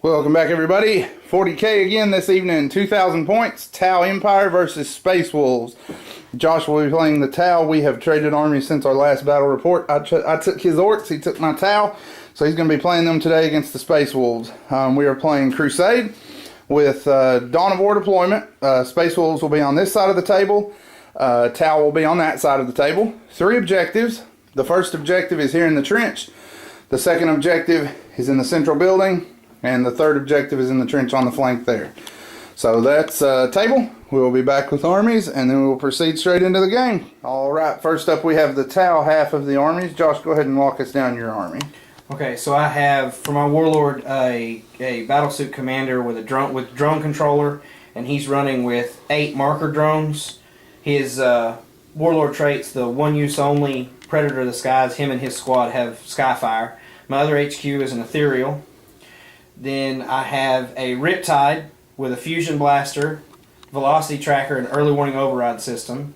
Welcome back, everybody. 40K again this evening. 2,000 points. Tau Empire versus Space Wolves. Josh will be playing the Tau. We have traded armies since our last battle report. I took his orcs. He took my Tau. So he's going to be playing them today against the Space Wolves. We are playing Crusade with Dawn of War deployment. Space Wolves will be on this side of the table. Tau will be on that side of the table. 3 objectives. The first objective is here in the trench. The second objective is in the central building. And the third objective is in the trench on the flank there. So that's table. We will be back with armies, and then we will proceed straight into the game. Alright, first up we have the Tau half of the armies. Josh, go ahead and walk us down your army. Okay, so I have, for my Warlord, a battlesuit commander with a drone controller, and he's running with 8 marker drones. His Warlord traits, the one use only, Predator of the Skies, him and his squad have Skyfire. My other HQ is an Ethereal. Then I have a Riptide with a Fusion Blaster, Velocity Tracker, and Early Warning Override system.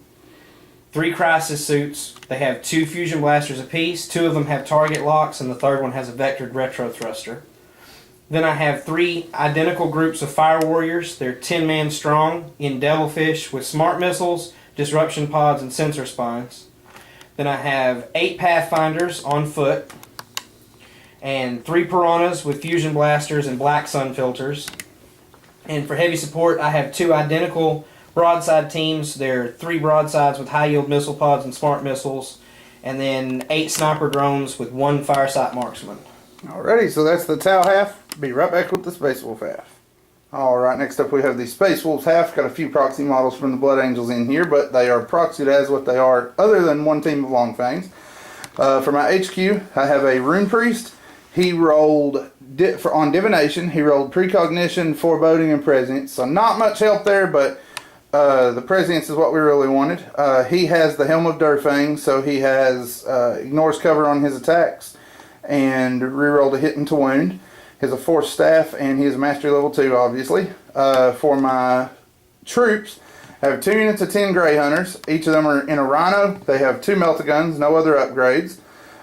3 Crisis Suits. They have 2 Fusion Blasters apiece. 2 of them have target locks, and the third one has a Vectored Retro Thruster. Then I have 3 identical groups of Fire Warriors. They're 10-man strong in Devilfish with Smart Missiles, Disruption Pods, and Sensor Spines. Then I have 8 Pathfinders on foot, and 3 Piranhas with Fusion Blasters and Black Sun Filters. And for heavy support, I have 2 identical broadside teams. They're 3 broadsides with high yield missile pods and smart missiles, and then 8 sniper drones with 1 firesight marksman. Alrighty, so that's the Tau half. Be right back with the Space Wolf half. Alright, next up we have the Space Wolves half. Got a few proxy models from the Blood Angels in here, but they are proxied as what they are, other than one team of Longfangs. For my HQ, I have a Rune Priest. He rolled, on Divination, he rolled Precognition, Foreboding, and Prescience. So not much help there, but the Prescience is what we really wanted. He has the Helm of Durfang, so he has ignores cover on his attacks and rerolled a hit into wound. He has a Force Staff, and he is Mastery level 2, obviously. For my troops, I have 2 units of 10 Grey Hunters. Each of them are in a Rhino. They have 2 Melta-Guns, no other upgrades.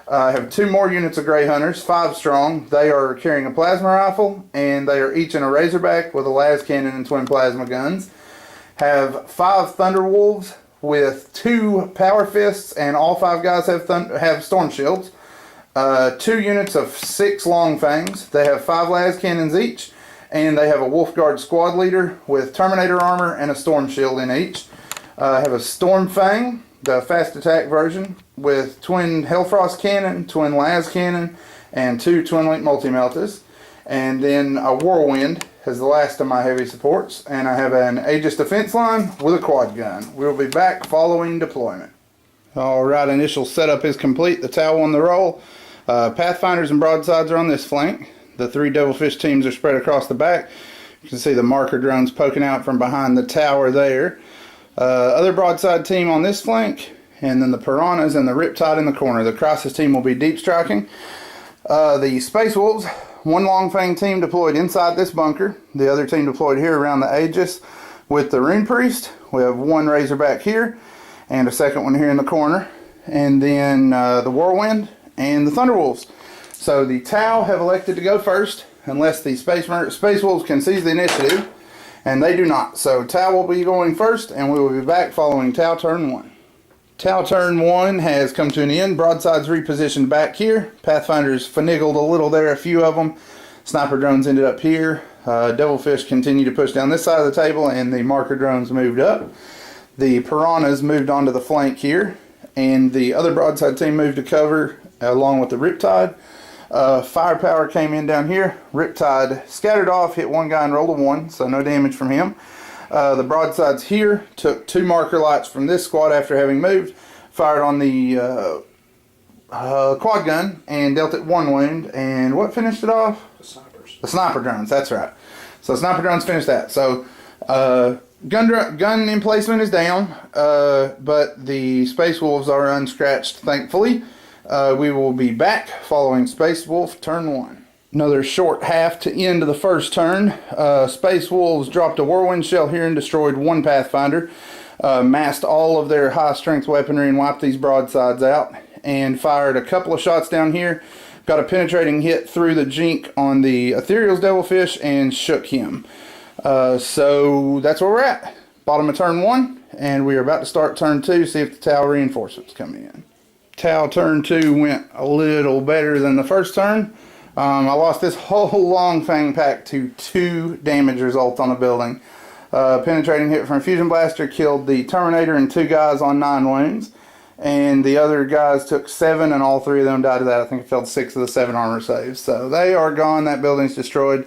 I have 2 more units of Grey Hunters, 5 strong. They are carrying a plasma rifle, and they are each in a Razorback with a las cannon and twin plasma guns. Have 5 Thunderwolves with 2 Power Fists, and all 5 guys have Storm Shields. 2 units of 6 Longfangs. They have 5 las cannons each, and they have a Wolf Guard squad leader with Terminator armor and a Storm Shield in each. I have a Stormfang, the fast attack version, with twin Hellfrost cannon, twin las cannon, and 2 twin link multi-meltas. And then a Whirlwind as the last of my heavy supports. And I have an Aegis defense line with a quad gun. We'll be back following deployment. Alright, initial setup is complete. The Tau on the roll. Pathfinders and broadsides are on this flank. The 3 Devilfish teams are spread across the back. You can see the marker drones poking out from behind the tower there. Other broadside team on this flank, and then the Piranhas and the Riptide in the corner. The Crisis team will be deep striking. The Space Wolves, 1 Longfang team deployed inside this bunker. The other team deployed here around the Aegis with the Rune Priest. We have 1 Razorback here, and a second one here in the corner. And then the Whirlwind and the Thunderwolves. So the Tau have elected to go first, unless the Space Wolves can seize the initiative. And they do not. So Tau will be going first, and we will be back following Tau turn 1. Tau turn 1 has come to an end. Broadsides repositioned back here. Pathfinders finagled a little there, a few of them. Sniper drones ended up here. Devilfish continue to push down this side of the table, and the marker drones moved up. The Piranhas moved onto the flank here, and the other broadside team moved to cover along with the Riptide. Firepower came in down here. Riptide scattered off, hit 1 guy and rolled a 1, so no damage from him. The broadsides here took 2 marker lights from this squad after having moved, fired on the quad gun and dealt it 1 wound. And what finished it off? The snipers. The sniper drones, that's right. So sniper drones finished that. So gun emplacement is down, but the Space Wolves are unscratched, thankfully. We will be back following Space Wolf turn 1. Another short half to end of the first turn. Space Wolves dropped a Whirlwind shell here and destroyed 1 Pathfinder. Massed all of their high strength weaponry and wiped these broadsides out. And fired a couple of shots down here. got a penetrating hit through the jink on the Ethereal's Devilfish and shook him. So that's where we're at. Bottom of turn 1, and we are about to start turn 2, see if the Tau reinforcements come in. Tau turn 2 went a little better than the first turn. I lost this whole long fang pack to 2 damage results on the building. Penetrating hit from a fusion blaster killed the Terminator and 2 guys on 9 wounds. And the other guys took 7, and all 3 of them died of that. I think it failed 6 of the 7 armor saves. So they are gone. That building's destroyed.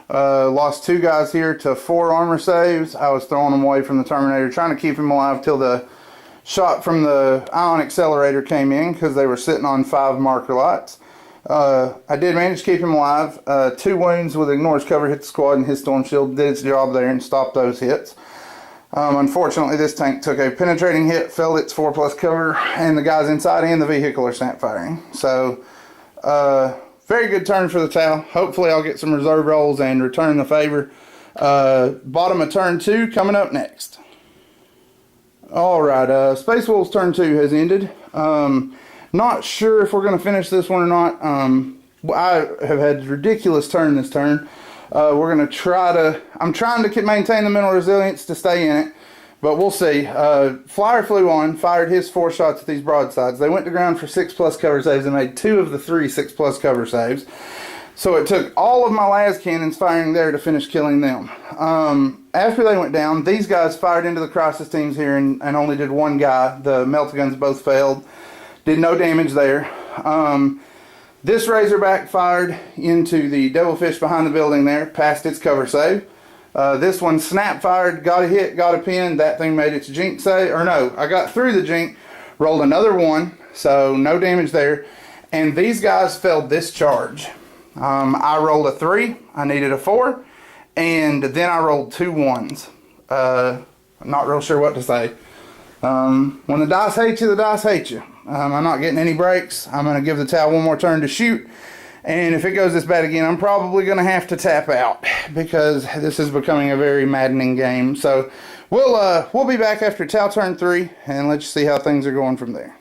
Lost 2 guys here to 4 armor saves. I was throwing them away from the Terminator, trying to keep him alive till the shot from the ion accelerator came in, because they were sitting on 5 marker lights. I did manage to keep him alive. 2 wounds with Ignore's cover hit the squad, and his storm shield did its job there and stopped those hits. Unfortunately, this tank took a penetrating hit, failed its 4+ cover, and the guys inside and the vehicle are snap firing. So, very good turn for the Tau. Hopefully I'll get some reserve rolls and return the favor. Bottom of turn 2 coming up next. Alright, Space Wolves turn 2 has ended. Not sure if we're going to finish this one or not. I have had a ridiculous turn this turn. We're going to try to... I'm trying to maintain the mental resilience to stay in it, but we'll see. Flyer flew on, fired his 4 shots at these broadsides. They went to ground for 6+ cover saves and made 2 of the 3 6+ cover saves. So it took all of my las cannons firing there to finish killing them. After they went down, these guys fired into the crisis teams here and only did 1 guy. The melta-guns both failed. Did no damage there. This Razorback fired into the Devilfish behind the building there, passed its cover save. This one snap fired, got a hit, got a pin. That thing made its jink save. Or no, I got through the jink, rolled another 1, so no damage there. And these guys failed this charge. I rolled a 3, I needed a 4, and then I rolled 2 1s. I'm not real sure what to say. When the dice hate you, the dice hate you. I'm not getting any breaks. I'm going to give the Tau 1 more turn to shoot. And if it goes this bad again, I'm probably going to have to tap out, because this is becoming a very maddening game. So we'll be back after Tau turn 3, and let's see how things are going from there.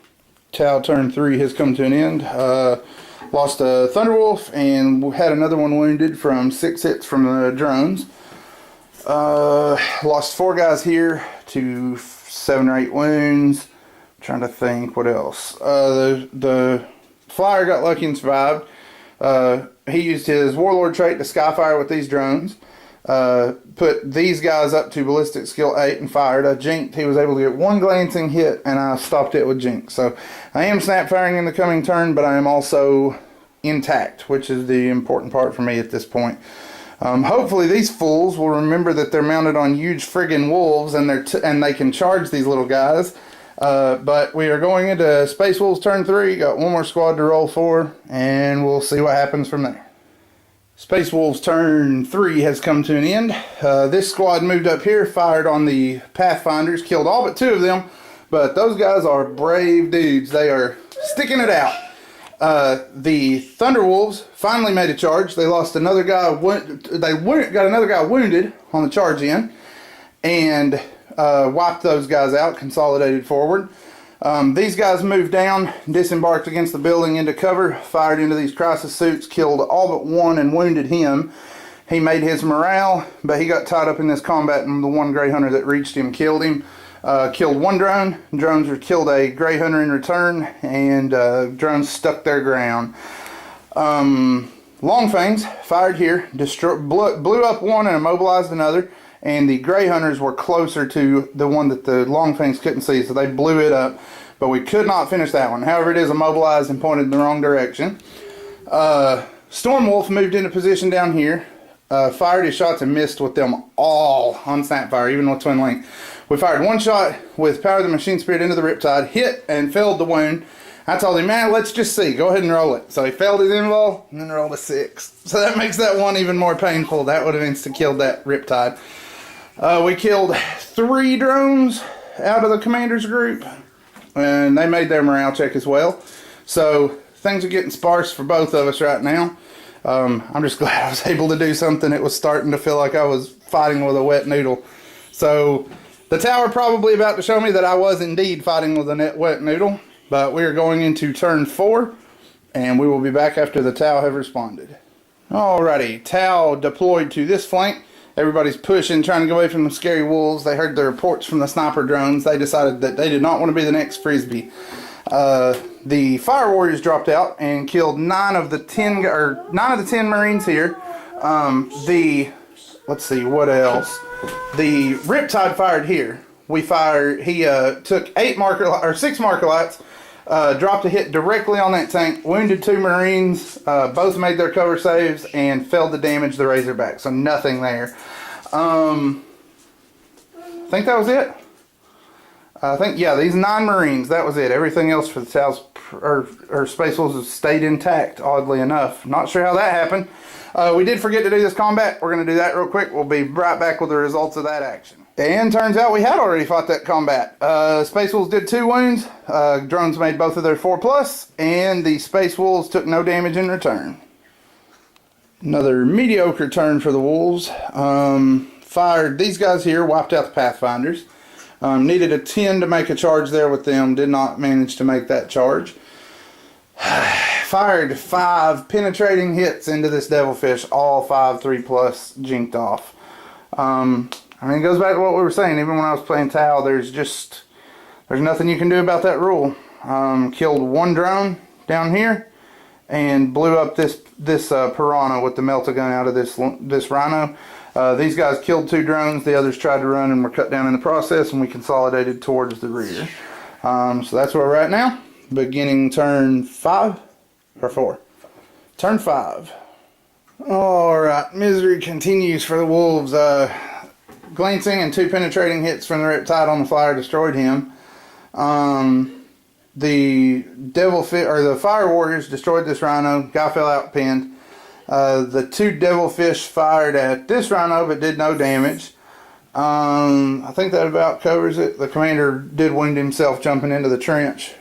Tau turn 3 has come to an end. Lost a Thunderwolf and had another one wounded from 6 hits from the drones. Lost 4 guys here to 7 or 8 wounds. Trying to think what else. The Flyer got lucky and survived. He used his Warlord trait to skyfire with these drones. Put these guys up to ballistic skill 8 and fired. I jinked. He was able to get 1 glancing hit, and I stopped it with jink. So I am snap firing in the coming turn, but I am also intact, which is the important part for me at this point. Hopefully these fools will remember that they're mounted on huge friggin' wolves, and they can charge these little guys. But we are going into Space Wolves turn 3. Got 1 more squad to roll for, and we'll see what happens from there. Space Wolves turn 3 has come to an end. This squad moved up here, fired on the Pathfinders, killed all but 2 of them, but those guys are brave dudes. They are sticking it out. The Thunderwolves finally made a charge. They lost another guy. Got another guy wounded on the charge in, and wiped those guys out. Consolidated forward. These guys moved down, disembarked against the building into cover, fired into these crisis suits, killed all but 1 and wounded him. He made his morale, but he got tied up in this combat, and the 1 Grey Hunter that reached him killed him. Killed 1 drone. Drones were killed a Grey Hunter in return, and drones stuck their ground. Longfangs fired here, blew up 1 and immobilized another, and the Grey Hunters were closer to the one that the Longfangs couldn't see, so they blew it up, but we could not finish that one. However, it is immobilized and pointed in the wrong direction. Stormwolf moved into position down here, fired his shots and missed with them all on snapfire, even with Twin Link. We fired 1 shot with Power of the Machine Spirit into the Riptide, hit and failed the wound. I told him, man, let's just see. Go ahead and roll it. So he failed his invul and then rolled a 6. So that makes that one even more painful. That would have insta-killed that Riptide. We killed 3 drones out of the commander's group, and they made their morale check as well. So things are getting sparse for both of us right now. I'm just glad I was able to do something. It was starting to feel like I was fighting with a wet noodle. So the tower probably about to show me that I was indeed fighting with a wet noodle. But we are going into turn 4, and we will be back after the Tau have responded. Alrighty, Tau deployed to this flank. Everybody's pushing, trying to get away from the scary wolves. They heard the reports from the sniper drones. They decided that they did not want to be the next Frisbee. The Fire Warriors dropped out and killed 9 of the 10 Marines here. Let's see, what else? The Riptide fired here. He took 6 marker lights, dropped a hit directly on that tank, wounded 2 Marines, both made their cover saves, and failed to damage the Razorback, so nothing there. I think that was it. Yeah, these 9 Marines, that was it. Everything else for the Tau's or Space Wolves has stayed intact, oddly enough. Not sure how that happened. We did forget to do this combat. We're going to do that real quick. We'll be right back with the results of that action. And turns out we had already fought that combat. Space Wolves did 2 wounds. Drones made both of their 4+, and the Space Wolves took no damage in return. Another mediocre turn for the Wolves. Fired these guys here, wiped out the Pathfinders. Needed a 10 to make a charge there with them. Did not manage to make that charge. Fired 5 penetrating hits into this Devilfish. All 5 3+ jinked off. I mean, it goes back to what we were saying. Even when I was playing Tau, there's nothing you can do about that rule. Killed 1 drone down here and blew up this Piranha with the melta-gun out of this Rhino. These guys killed 2 drones. The others tried to run and were cut down in the process, and we consolidated towards the rear. So that's where we're at now. Beginning turn 5 or 4. Turn 5. Alright, misery continues for the Wolves. Glancing and 2 penetrating hits from the Riptide on the flyer destroyed him. The Fire Warriors destroyed this Rhino. Guy fell out pinned. The 2 Devilfish fired at this Rhino but did no damage. I think that about covers it. The commander did wound himself jumping into the trench.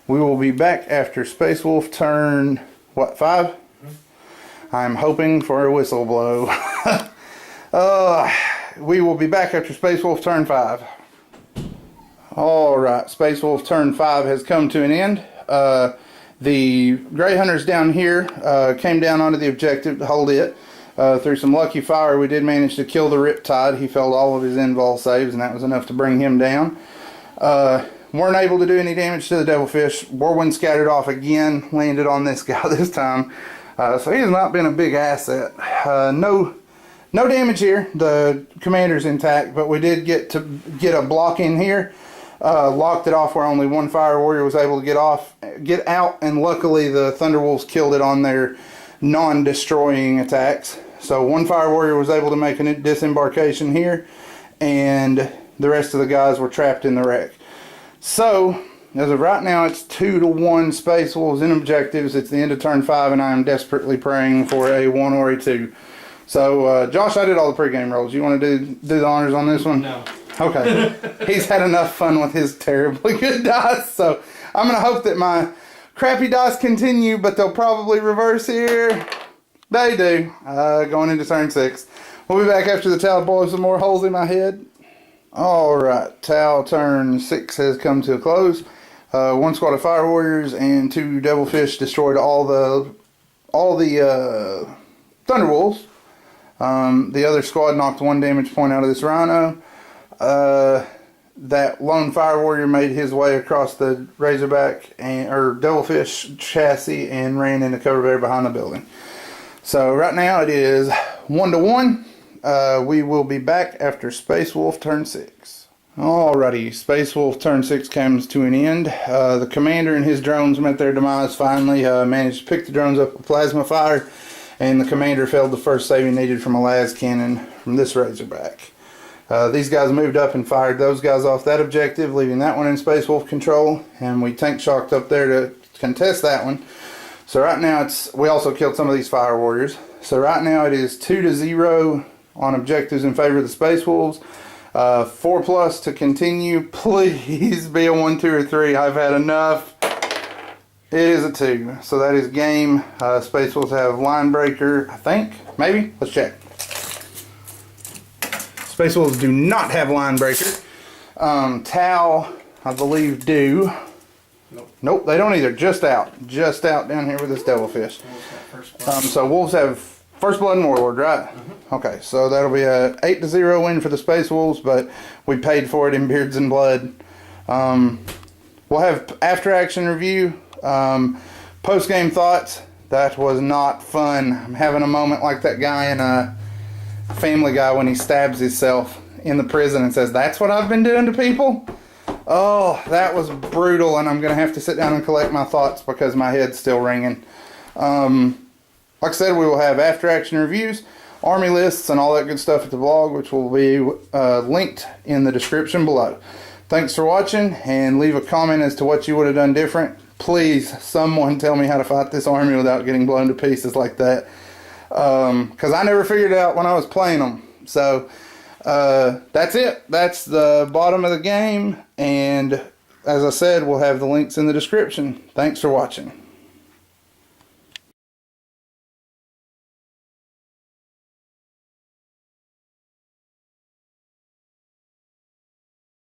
We will be back after Space Wolf turn, 5? I'm hoping for a whistle blow. We will be back after Space Wolf turn 5. Alright, Space Wolf turn 5 has come to an end. The Grey Hunters down here came down onto the objective to hold it. Through some lucky fire, we did manage to kill the Riptide. He failed all of his invul saves, and that was enough to bring him down. Weren't able to do any damage to the Devilfish. Whirlwind scattered off again, landed on this guy this time. So he has not been a big asset. No damage here. The commander's intact, but we did get a block in here. Locked it off where only 1 Fire Warrior was able to get out, and luckily the Thunderwolves killed it on their non-destroying attacks. So 1 Fire Warrior was able to make a disembarkation here, and the rest of the guys were trapped in the wreck. So, as of right now, it's 2-1 Space Wolves in objectives. It's the end of turn 5, and I am desperately praying for a 1 or a 2. So, Josh, I did all the pregame rolls. You want to do the honors on this one? No. Okay. He's had enough fun with his terribly good dice, so I'm going to hope that my crappy dice continue, but they'll probably reverse here. They do. Going into turn 6. We'll be back after the Tau blows some more holes in my head. Alright, Tau turn 6 has come to a close. 1 squad of Fire Warriors and 2 Devilfish destroyed all the Thunderwolves. The other squad knocked 1 damage point out of this Rhino. That lone Fire Warrior made his way across the Razorback or Devilfish chassis and ran into cover bear behind the building. So right now it is 1-1. We will be back after Space Wolf turn 6. Alrighty, Space Wolf turn 6 comes to an end. The commander and his drones met their demise finally. Managed to pick the drones up with plasma fire, and the commander failed the first save he needed from a las cannon from this Razorback. These guys moved up and fired those guys off that objective, leaving that one in Space Wolf control, and we tank shocked up there to contest that one. So right now we also killed some of these Fire Warriors. So right now it is 2-0 on objectives in favor of the Space Wolves. 4+ to continue. Please be a 1, 2, or 3. I've had enough. It is a 2. So that is game. Space Wolves have line breaker, I think. Maybe? Let's check. Space Wolves do not have line breaker. Tau, I believe, do. Nope, they don't either. Just out down here with this devilfish. So wolves have first blood and warlord, right? Okay, so that'll be a 8-0 win for the Space Wolves, but we paid for it in beards and blood. We'll have after action review, post game thoughts. That was not fun. I'm having a moment like that guy in Family Guy when he stabs himself in the prison and says, "That's what I've been doing to people." Oh, that was brutal, and I'm going to have to sit down and collect my thoughts because my head's still ringing. Like I said, we will have after-action reviews, army lists, and all that good stuff at the blog, which will be linked in the description below. Thanks for watching, and leave a comment as to what you would have done different. Please, someone tell me how to fight this army without getting blown to pieces like that. Because I never figured it out when I was playing them. So, that's it. That's the bottom of the game. And as I said, we'll have the links in the description. Thanks for watching.